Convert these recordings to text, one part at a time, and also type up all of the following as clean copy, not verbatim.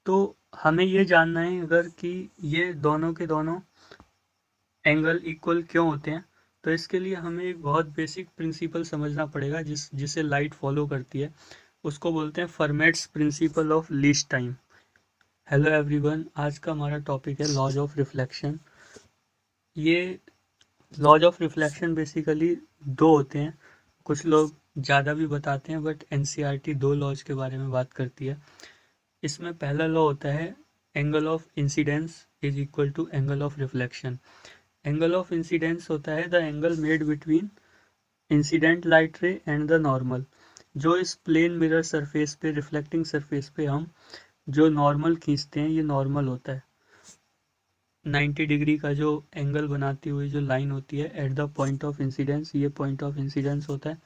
तो हमें ये जानना है अगर कि ये दोनों के दोनों एंगल इक्वल क्यों होते हैं। तो इसके लिए हमें एक बहुत बेसिक प्रिंसिपल समझना पड़ेगा जिसे लाइट फॉलो करती है। उसको बोलते हैं formats principle of least time. Hello everyone, आज का हमारा टॉपिक है लॉज ऑफ रिफ्लेक्शन। ये लॉज ऑफ रिफ्लेक्शन बेसिकली दो होते हैं। कुछ लोग ज़्यादा भी बताते हैं बट एनसीईआरटी दो लॉज के बारे में बात करती है। इसमें पहला लॉ होता है angle of incidence is equal to angle of reflection. Angle of incidence होता है the angle made between incident light ray and the normal. जो इस प्लेन मिरर सरफेस पे, रिफ्लेक्टिंग सरफेस पे हम जो नॉर्मल खींचते हैं, ये नॉर्मल होता है। 90 डिग्री का जो एंगल बनाती हुई जो लाइन होती है at the point of incidence, ये पॉइंट ऑफ इंसिडेंस होता है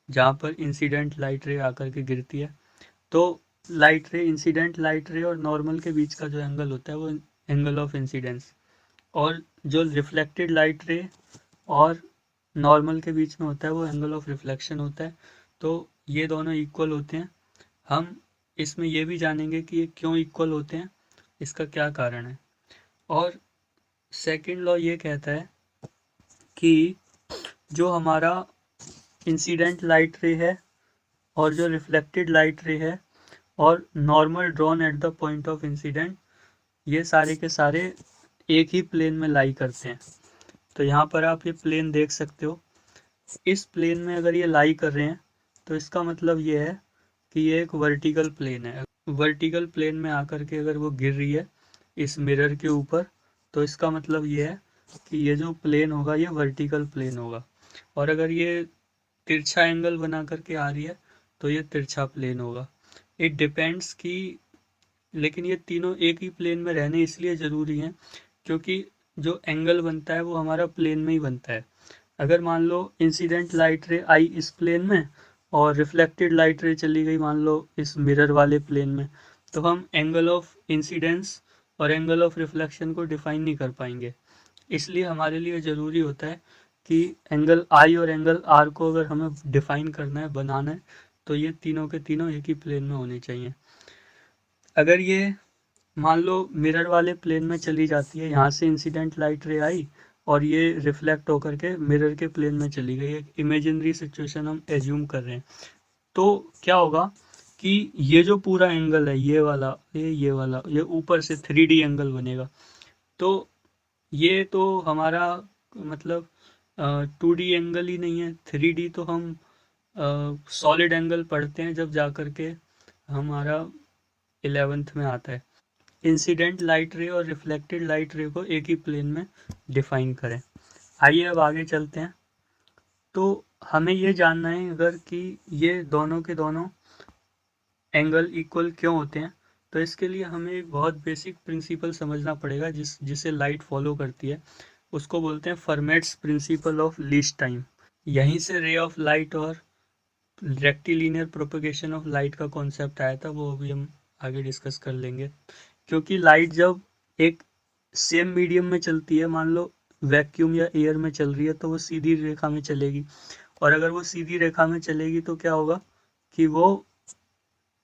जहाँ पर इंसिडेंट लाइट रे आकर के गिरती है। तो लाइट रे, इंसिडेंट लाइट रे और नॉर्मल के बीच का जो एंगल होता है वो एंगल ऑफ इंसिडेंस, और जो रिफ्लेक्टेड लाइट रे और नॉर्मल के बीच में होता है वो एंगल ऑफ रिफ्लेक्शन होता है। तो ये दोनों इक्वल होते हैं। हम इसमें ये भी जानेंगे कि ये क्यों इक्वल होते हैं, इसका क्या कारण है। और सेकंड लॉ ये कहता है कि जो हमारा इंसिडेंट लाइट रे है और जो रिफ्लेक्टेड लाइट रे है और normal drawn at the point of incident, ये सारे के सारे एक ही प्लेन में लाई करते हैं। तो यहाँ पर आप ये प्लेन देख सकते हो। इस प्लेन में अगर ये लाई कर रहे हैं तो इसका मतलब ये है कि ये एक वर्टिकल प्लेन है। वर्टिकल प्लेन में आकर के अगर वो गिर रही है इस मिरर के ऊपर, तो इसका मतलब ये है कि ये जो प्लेन होगा ये वर्टिकल प्लेन होगा। और अगर ये तिरछा एंगल बना करके आ रही है तो ये तिरछा प्लेन होगा। इट डिपेंड्स कि, लेकिन ये तीनों एक ही प्लेन में रहने इसलिए ज़रूरी हैं क्योंकि जो एंगल बनता है वो हमारा प्लेन में ही बनता है। अगर मान लो इंसिडेंट लाइट रे आई इस प्लेन में और रिफ्लेक्टेड लाइट रे चली गई मान लो इस मिरर वाले प्लेन में, तो हम एंगल ऑफ इंसिडेंस और एंगल ऑफ रिफ्लेक्शन को डिफाइन नहीं कर पाएंगे। इसलिए हमारे लिए ज़रूरी होता है कि एंगल आई और एंगल आर को अगर हमें डिफाइन करना है, बनाना है, तो ये तीनों के तीनों एक ही प्लेन में होने चाहिए। अगर ये मान लो मिरर वाले प्लेन में चली जाती है, यहाँ से इंसिडेंट लाइट रे आई और ये रिफ्लेक्ट होकर के मिरर के प्लेन में चली गई, एक इमेजिनरी सिचुएशन हम एज्यूम कर रहे हैं, तो क्या होगा कि ये जो पूरा एंगल है, ये ऊपर से 3D एंगल बनेगा। तो ये तो हमारा मतलब 2D एंगल ही नहीं है, 3D तो हम सॉलिड एंगल पढ़ते हैं जब जा कर के हमारा 11th में आता है। इंसिडेंट लाइट रे और रिफ्लेक्टेड लाइट रे को एक ही प्लेन में डिफाइन करें। आइए अब आगे चलते हैं। तो हमें ये जानना है अगर कि ये दोनों के दोनों एंगल इक्वल क्यों होते हैं। तो इसके लिए हमें एक बहुत बेसिक प्रिंसिपल समझना पड़ेगा जिसे लाइट फॉलो करती है। उसको बोलते हैं formats principle of least time. यहीं से रे ऑफ लाइट और रेक्टिलिनियर प्रोपगेशन ऑफ लाइट का कॉन्सेप्ट आया था, वो अभी हम आगे डिस्कस कर लेंगे। क्योंकि लाइट जब एक सेम मीडियम में चलती है, मान लो वैक्यूम या एयर में चल रही है, तो वो सीधी रेखा में चलेगी। और अगर वो सीधी रेखा में चलेगी तो क्या होगा कि वो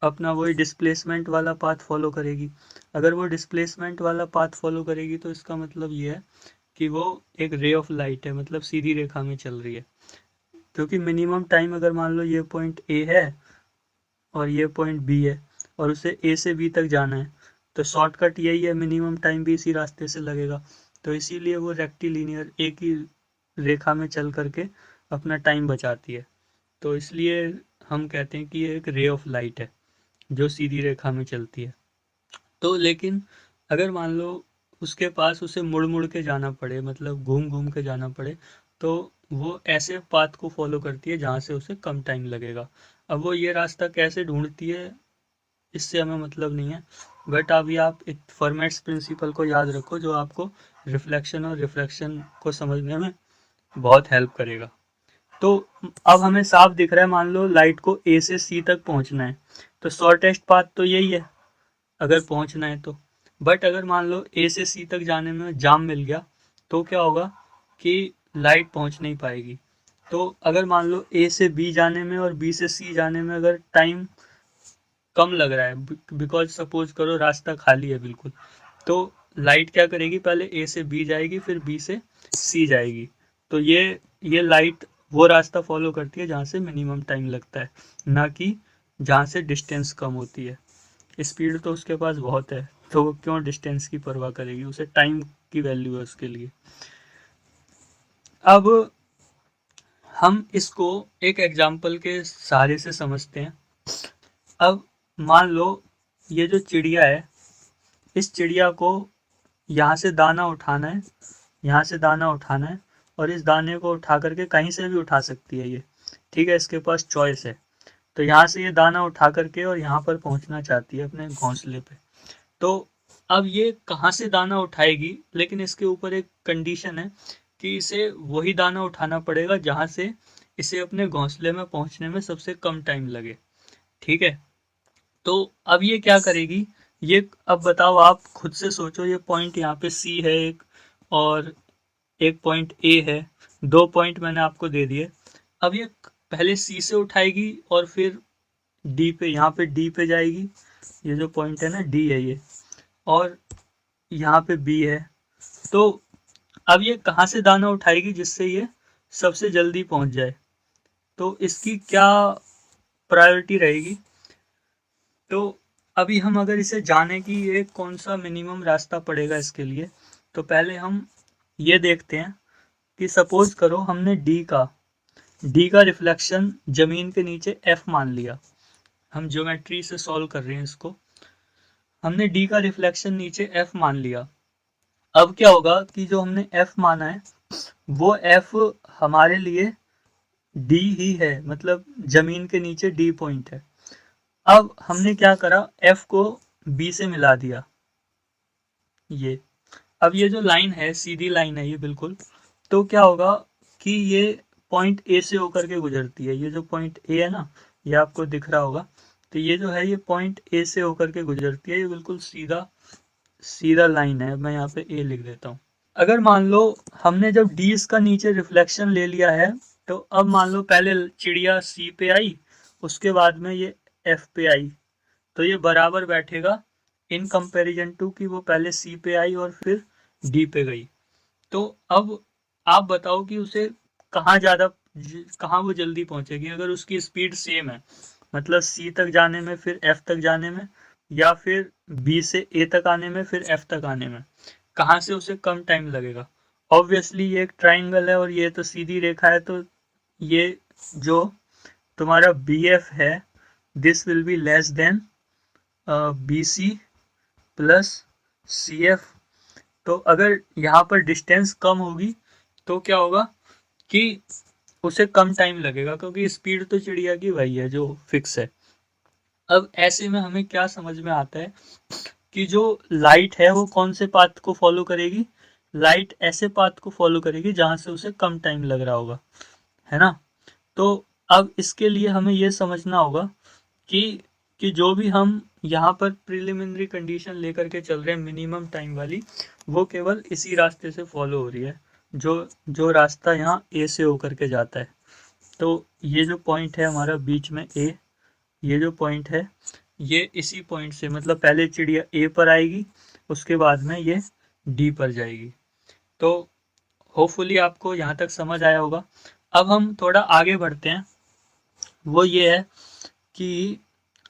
अपना वही डिस्प्लेसमेंट वाला पाथ फॉलो करेगी। अगर वो डिस्प्लेसमेंट वाला पाथ फॉलो करेगी तो इसका मतलब ये है कि वो एक रे ऑफ लाइट है, मतलब सीधी रेखा में चल रही है। क्योंकि मिनिमम टाइम अगर मान लो ये पॉइंट ए है और ये पॉइंट बी है और उसे ए से बी तक जाना है, तो शॉर्टकट यही है, मिनिमम टाइम भी इसी रास्ते से लगेगा। तो इसीलिए वो रेक्टिलिनियर एक ही रेखा में चल करके अपना टाइम बचाती है। तो इसलिए हम कहते हैं कि ये एक रे ऑफ लाइट है जो सीधी रेखा में चलती है। तो लेकिन अगर मान लो उसके पास उसे मुड़ मुड़ के जाना पड़े, मतलब घूम घूम के जाना पड़े, तो वो ऐसे पाथ को फॉलो करती है जहाँ से उसे कम टाइम लगेगा। अब वो ये रास्ता कैसे ढूंढती है इससे हमें मतलब नहीं है, बट अभी आप एक फॉर्मेट्स प्रिंसिपल को याद रखो जो आपको रिफ्लेक्शन और रिफ्रैक्शन को समझने में बहुत हेल्प करेगा। तो अब हमें साफ दिख रहा है, मान लो लाइट को ए से सी तक पहुंचना है, तो शॉर्टेस्ट पाथ तो यही है अगर पहुंचना है तो। बट अगर मान लो ए से सी तक जाने में जाम मिल गया तो क्या होगा कि लाइट पहुंच नहीं पाएगी। तो अगर मान लो ए से बी जाने में और बी से सी जाने में अगर टाइम कम लग रहा है, बिकॉज सपोज करो रास्ता खाली है बिल्कुल, तो लाइट क्या करेगी, पहले ए से बी जाएगी, फिर बी से सी जाएगी। तो ये लाइट वो रास्ता फॉलो करती है जहाँ से मिनिमम टाइम लगता है, ना कि जहाँ से डिस्टेंस कम होती है। स्पीड तो उसके पास बहुत है, तो वो क्यों डिस्टेंस की परवाह करेगी, उसे टाइम की वैल्यू है उसके लिए। अब हम इसको एक एग्जाम्पल के सहारे से समझते हैं। अब मान लो ये जो चिड़िया है, इस चिड़िया को यहाँ से दाना उठाना है, यहाँ से दाना उठाना है, और इस दाने को उठा करके कहीं से भी उठा सकती है ये, ठीक है, इसके पास चॉइस है। तो यहाँ से ये दाना उठा करके और यहाँ पर पहुँचना चाहती है अपने घोंसले पे। तो अब ये कहाँ से दाना उठाएगी, लेकिन इसके ऊपर एक कंडीशन है कि इसे वही दाना उठाना पड़ेगा जहाँ से इसे अपने घोंसले में पहुँचने में सबसे कम टाइम लगे, ठीक है। तो अब ये क्या करेगी, ये अब बताओ, आप खुद से सोचो, ये पॉइंट यहाँ पे सी है एक, और एक पॉइंट ए है, दो पॉइंट मैंने आपको दे दिए। अब ये पहले सी से उठाएगी और फिर डी पे, यहाँ पे डी पे जाएगी, ये जो पॉइंट है ना डी है ये, और यहाँ पे बी है। तो अब ये कहाँ से दाना उठाएगी जिससे ये सबसे जल्दी पहुंच जाए, तो इसकी क्या प्रायोरिटी रहेगी। तो अभी हम अगर इसे जाने कि ये कौन सा मिनिमम रास्ता पड़ेगा इसके लिए, तो पहले हम ये देखते हैं कि सपोज करो हमने डी का रिफ्लेक्शन जमीन के नीचे एफ मान लिया। हम ज्योमेट्री से सॉल्व कर रहे हैं इसको। हमने डी का रिफ्लेक्शन नीचे एफ मान लिया। अब क्या होगा कि जो हमने एफ माना है वो एफ हमारे लिए डी ही है, मतलब जमीन के नीचे डी पॉइंट है। अब हमने क्या करा, एफ को बी से मिला दिया, ये अब ये जो लाइन है सीधी लाइन है ये बिल्कुल। तो क्या होगा कि ये पॉइंट ए से होकर के गुजरती है, ये जो पॉइंट ए है ना, ये आपको दिख रहा होगा। तो ये जो है ये पॉइंट ए से होकर के गुजरती है, ये बिल्कुल सीधा सीधा लाइन है। मैं यहाँ पे ए लिख देता हूँ। अगर मान लो हमने जब डी इसका नीचे रिफ्लेक्शन ले लिया है, तो अब मान लो पहले चिड़िया सी पे आई, उसके बाद में ये एफ पे आई, तो ये बराबर बैठेगा इन कंपैरिजन टू कि वो पहले सी पे आई और फिर डी पे गई। तो अब आप बताओ कि उसे कहाँ वो जल्दी पहुंचेगी, अगर उसकी स्पीड सेम है, मतलब सी तक जाने में, फिर एफ तक जाने में, या फिर बी से ए तक आने में, फिर एफ तक आने में, कहाँ से उसे कम टाइम लगेगा। ऑब्वियसली ये एक ट्राइंगल है और ये तो सीधी रेखा है, तो ये जो तुम्हारा बी एफ है, this will be less than B C plus C F. तो अगर यहाँ पर डिस्टेंस कम होगी तो क्या होगा कि उसे कम टाइम लगेगा, क्योंकि स्पीड तो चिड़िया की वही है जो फिक्स है। अब ऐसे में हमें क्या समझ में आता है कि जो लाइट है वो कौन से पाथ को फॉलो करेगी, लाइट ऐसे पाथ को फॉलो करेगी जहां से उसे कम टाइम लग रहा होगा, है ना। तो अब इसके लिए हमें ये समझना होगा कि जो भी हम यहाँ पर प्रिलिमिनरी कंडीशन लेकर के चल रहे हैं मिनिमम टाइम वाली, वो केवल इसी रास्ते से फॉलो हो रही है, जो जो रास्ता यहाँ ए से होकर के जाता है। तो ये जो पॉइंट है हमारा बीच में ए, ये जो पॉइंट है ये इसी पॉइंट से, मतलब पहले चिड़िया ए पर आएगी, उसके बाद में ये डी पर जाएगी। तो होपफुली आपको यहाँ तक समझ आया होगा। अब हम थोड़ा आगे बढ़ते हैं। वो ये है कि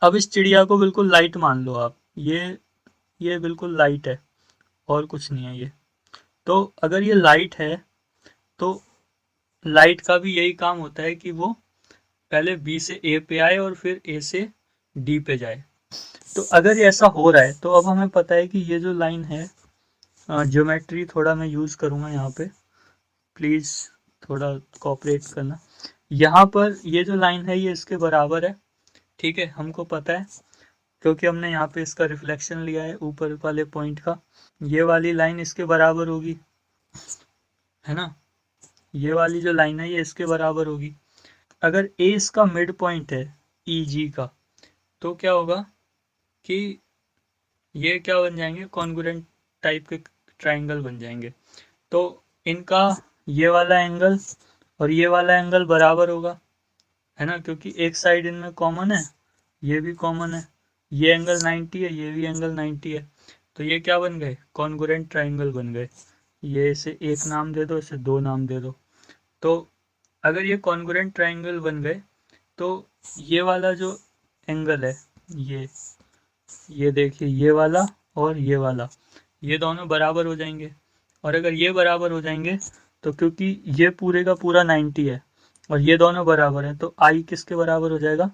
अब इस चिड़िया को बिल्कुल लाइट मान लो आप, ये बिल्कुल लाइट है और कुछ नहीं है ये। तो अगर ये लाइट है तो लाइट का भी यही काम होता है कि वो पहले बी से ए पे आए और फिर ए से डी पे जाए। तो अगर ऐसा हो रहा है तो अब हमें पता है कि ये जो लाइन है, ज्योमेट्री थोड़ा मैं यूज़ करूँगा यहाँ पे, प्लीज़ थोड़ा कोऑपरेट करना। यहाँ पर ये जो लाइन है ये इसके बराबर है, ठीक है, हमको पता है क्योंकि हमने यहाँ पे इसका रिफ्लेक्शन लिया है ऊपर वाले पॉइंट का। ये वाली लाइन इसके बराबर होगी, है ना, ये वाली जो लाइन है ये इसके बराबर होगी। अगर ए इसका मिड पॉइंट है ई जी का, तो क्या होगा कि ये क्या बन जाएंगे, कॉन्ग्रुएंट टाइप के ट्राइंगल बन जाएंगे। तो इनका ये वाला एंगल और ये वाला एंगल बराबर होगा, है ना, क्योंकि एक साइड इनमें कॉमन है, ये भी कॉमन है। ये एंगल 90 है, ये भी एंगल 90 है, तो ये क्या बन गए, कॉन्ग्रुएंट ट्राइंगल बन गए। ये इसे एक नाम दे दो, इसे दो नाम दे दो। तो अगर ये कॉन्ग्रुएंट ट्राइंगल बन गए तो ये वाला जो एंगल है, ये देखिए, ये वाला और ये वाला, ये दोनों बराबर हो जाएंगे। और अगर ये बराबर हो जाएंगे तो क्योंकि ये पूरे का पूरा 90 है और ये दोनों बराबर हैं, तो आई किसके बराबर हो जाएगा,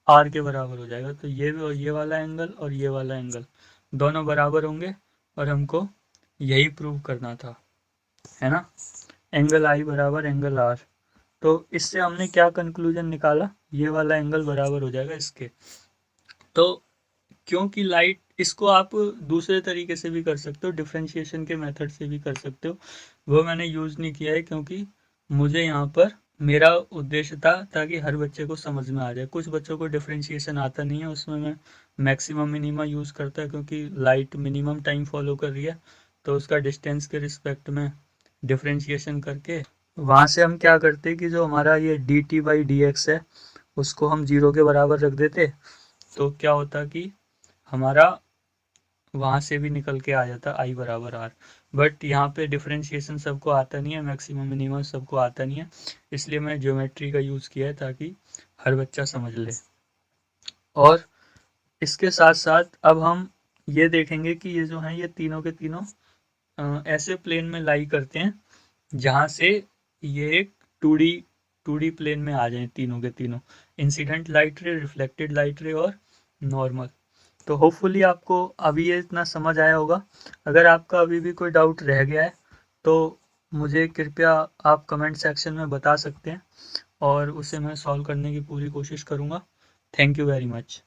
आर के बराबर हो जाएगा। तो ये वाला एंगल और ये वाला एंगल दोनों बराबर होंगे, और हमको यही प्रूव करना था, है ना, एंगल आई बराबर एंगल आर। तो इससे हमने क्या कंक्लूजन निकाला, ये वाला एंगल बराबर हो जाएगा इसके। तो क्योंकि लाइट, इसको आप दूसरे तरीके से भी कर सकते हो, डिफरेंशिएशन के मेथड से भी कर सकते हो, वो मैंने यूज़ नहीं किया है क्योंकि मुझे यहाँ पर मेरा उद्देश्य था ताकि हर बच्चे को समझ में आ जाए। कुछ बच्चों को डिफरेंशिएशन आता नहीं है, उसमें मैं मैक्सिमम मिनिमा यूज़ करता है, क्योंकि लाइट मिनिमम टाइम फॉलो कर रही है, तो उसका डिस्टेंस के रिस्पेक्ट में डिफरेंशिएशन करके वहाँ से हम क्या करते कि जो हमारा ये D T by D x है उसको हम जीरो के बराबर रख देते, तो क्या होता कि हमारा वहाँ से भी निकल के आ जाता आई बराबर आर। बट यहाँ पे डिफरेंशिएशन सबको आता नहीं है, मैक्सिमम मिनिमम सबको आता नहीं है, इसलिए मैं ज्योमेट्री का यूज़ किया है ताकि हर बच्चा समझ ले। और इसके साथ साथ अब हम ये देखेंगे कि ये जो हैं ये तीनों के तीनों ऐसे प्लेन में लाई करते हैं जहाँ से ये एक 2D 2D प्लेन में आ जाए तीनों के तीनों, इंसिडेंट लाइट रे, रिफ्लेक्टेड लाइट रे और नॉर्मल। तो होपफुली आपको अभी ये इतना समझ आया होगा। अगर आपका अभी भी कोई डाउट रह गया है तो मुझे कृपया आप कमेंट सेक्शन में बता सकते हैं और उसे मैं सॉल्व करने की पूरी कोशिश करूँगा। Thank you very much.